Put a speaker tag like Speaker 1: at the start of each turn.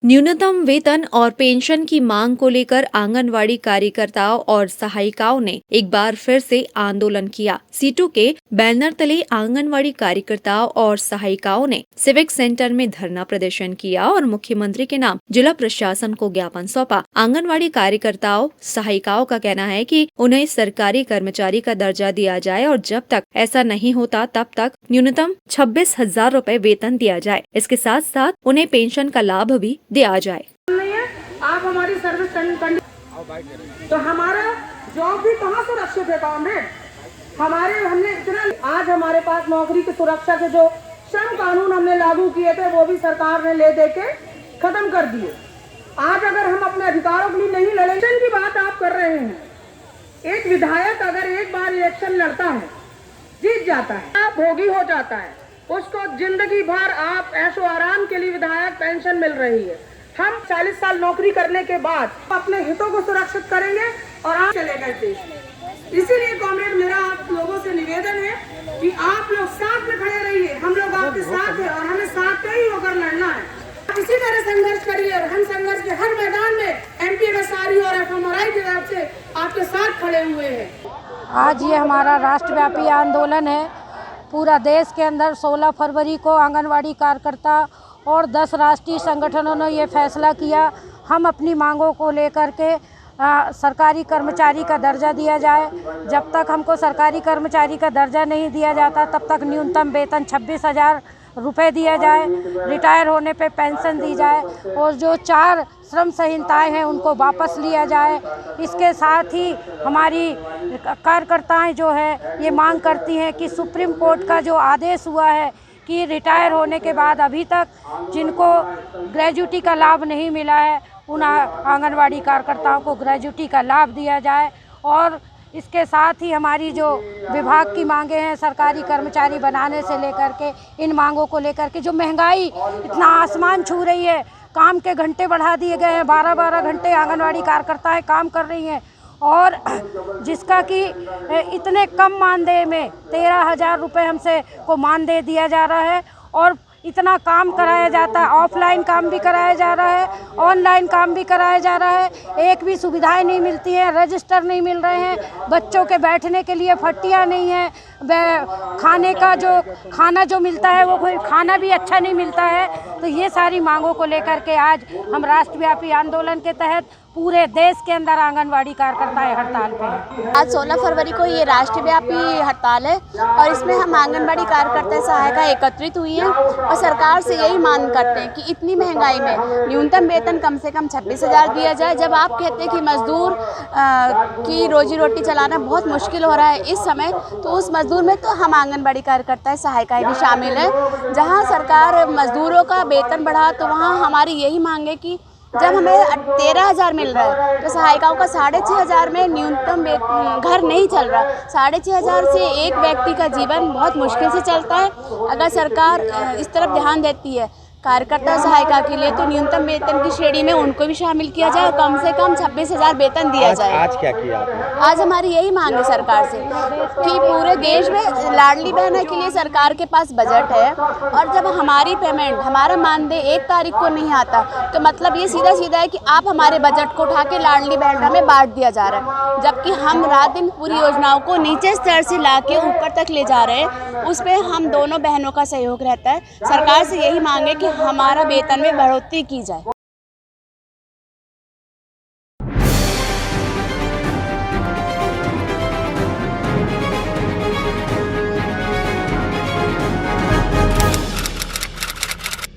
Speaker 1: न्यूनतम वेतन और पेंशन की मांग को लेकर आंगनवाड़ी कार्यकर्ताओं और सहायिकाओं ने एक बार फिर से आंदोलन किया। सीटू के बैनर तले आंगनवाड़ी कार्यकर्ताओं और सहायिकाओं ने सिविक सेंटर में धरना प्रदर्शन किया और मुख्यमंत्री के नाम जिला प्रशासन को ज्ञापन सौंपा। आंगनवाड़ी कार्यकर्ताओं सहायिकाओं का कहना है कि उन्हें सरकारी कर्मचारी का दर्जा दिया जाए और जब तक ऐसा नहीं होता तब तक न्यूनतम 26,000 रूपए वेतन दिया जाए। इसके साथ साथ उन्हें पेंशन का लाभ भी दिया जाए।
Speaker 2: नहीं है, आप हमारी सर्विस तो हमारा जॉब भी कहाँ सुरक्षित है कॉमरेड? हमने इतना आज हमारे पास नौकरी की सुरक्षा के जो श्रम कानून हमने लागू किए थे वो भी सरकार ने ले दे के खत्म कर दिए। आज अगर हम अपने अधिकारों के लिए नहीं लड़ेंगे की बात आप कर रहे हैं। एक विधायक अगर एक बार इलेक्शन लड़ता है, जीत जाता है, आप भोगी हो जाता है, उसको जिंदगी भर आप ऐशो आराम के लिए विधायक पेंशन मिल रही है। हम 40 साल नौकरी करने के बाद अपने हितों को सुरक्षित करेंगे और आप चले गए देश में। इसीलिए कॉमरेड मेरा आप लोगों से निवेदन है कि आप लोग साथ में खड़े रहिए। हम लोग आपके साथ हैं और हमें साथ में ही होकर लड़ना है। इसी तरह संघर्ष करिए और हम संघर्ष के हर मैदान में एमपीएसआरई और एफएमआरआई की तरफ से आपके साथ खड़े हुए हैं।
Speaker 3: आज ये हमारा राष्ट्रव्यापी आंदोलन है। पूरा देश के अंदर 16 फरवरी को आंगनवाड़ी कार्यकर्ता और 10 राष्ट्रीय संगठनों ने ये फैसला किया, हम अपनी मांगों को लेकर के सरकारी कर्मचारी का दर्जा दिया जाए। जब तक हमको सरकारी कर्मचारी का दर्जा नहीं दिया जाता तब तक न्यूनतम वेतन 26,000 रुपये दिया जाए, रिटायर होने पे पेंशन दी जाए और जो 4 श्रम संहिताएं हैं उनको वापस लिया जाए। इसके साथ ही हमारी कार्यकर्ताएं जो है ये मांग करती हैं कि सुप्रीम कोर्ट का जो आदेश हुआ है कि रिटायर होने के बाद अभी तक जिनको ग्रेजुटी का लाभ नहीं मिला है उन आंगनवाड़ी कार्यकर्ताओं को ग्रेजुटी का लाभ दिया जाए। और इसके साथ ही हमारी जो विभाग की मांगे हैं सरकारी कर्मचारी बनाने से लेकर के इन मांगों को लेकर के जो महंगाई इतना आसमान छू रही है, काम के घंटे बढ़ा दिए गए हैं, 12-12 घंटे आंगनवाड़ी कार्यकर्ताएं काम कर रही हैं और जिसका कि इतने कम मानदेय में 13,000 रुपये हमसे को मानदेय दिया जा रहा है और इतना काम कराया जाता है। ऑफलाइन काम भी कराया जा रहा है, ऑनलाइन काम भी कराया जा रहा है, एक भी सुविधाएं नहीं मिलती हैं, रजिस्टर नहीं मिल रहे हैं, बच्चों के बैठने के लिए फट्टियां नहीं हैं, खाना जो मिलता है वो कोई खाना भी अच्छा नहीं मिलता है। तो ये सारी मांगों को लेकर के आज हम राष्ट्रव्यापी आंदोलन के तहत पूरे देश के अंदर आंगनवाड़ी कार्यकर्ताएं हड़ताल पे हैं।
Speaker 4: आज 16 फरवरी को ये राष्ट्रव्यापी हड़ताल है और इसमें हम आंगनबाड़ी कार्यकर्ता सहायिका एकत्रित हुई हैं और सरकार से यही मांग करते हैं कि इतनी महंगाई में न्यूनतम वेतन कम से कम 26,000 दिया जाए। जब आप कहते हैं कि मजदूर की रोजी रोटी चलाना बहुत मुश्किल हो रहा है इस समय, तो उस मजदूर में तो हम आंगनबाड़ी कार्यकर्ता सहायिकाएँ भी शामिल हैं। जहाँ सरकार मजदूरों का वेतन बढ़ा तो वहाँ हमारी यही मांग है कि जब हमें 13,000 मिल रहा है तो सहायिकाओं का 6,500 में न्यूनतम घर नहीं चल रहा। 6,500 से एक व्यक्ति का जीवन बहुत मुश्किल से चलता है। अगर सरकार इस तरफ ध्यान देती है कार्यकर्ता सहायिका के लिए तो न्यूनतम वेतन की श्रेणी में उनको भी शामिल किया जाए और कम से कम 26,000 वेतन दिया जाए।
Speaker 5: आज क्या किया आपने?
Speaker 4: आज हमारी यही मांग है सरकार से कि पूरे देश में लाडली बहना के लिए सरकार के पास बजट है और जब हमारी पेमेंट हमारा मानदेय 1 तारीख को नहीं आता तो मतलब ये सीधा सीधा है कि आप हमारे बजट को उठा के लाडली बहना में बांट दिया जा रहा है, जबकि हम रात दिन पूरी योजनाओं को नीचे स्तर से ला के ऊपर तक ले जा रहे हैं। उसमें हम दोनों बहनों का सहयोग रहता है। सरकार से यही मांग है कि हमारा वेतन में बढ़ोतरी की जाए।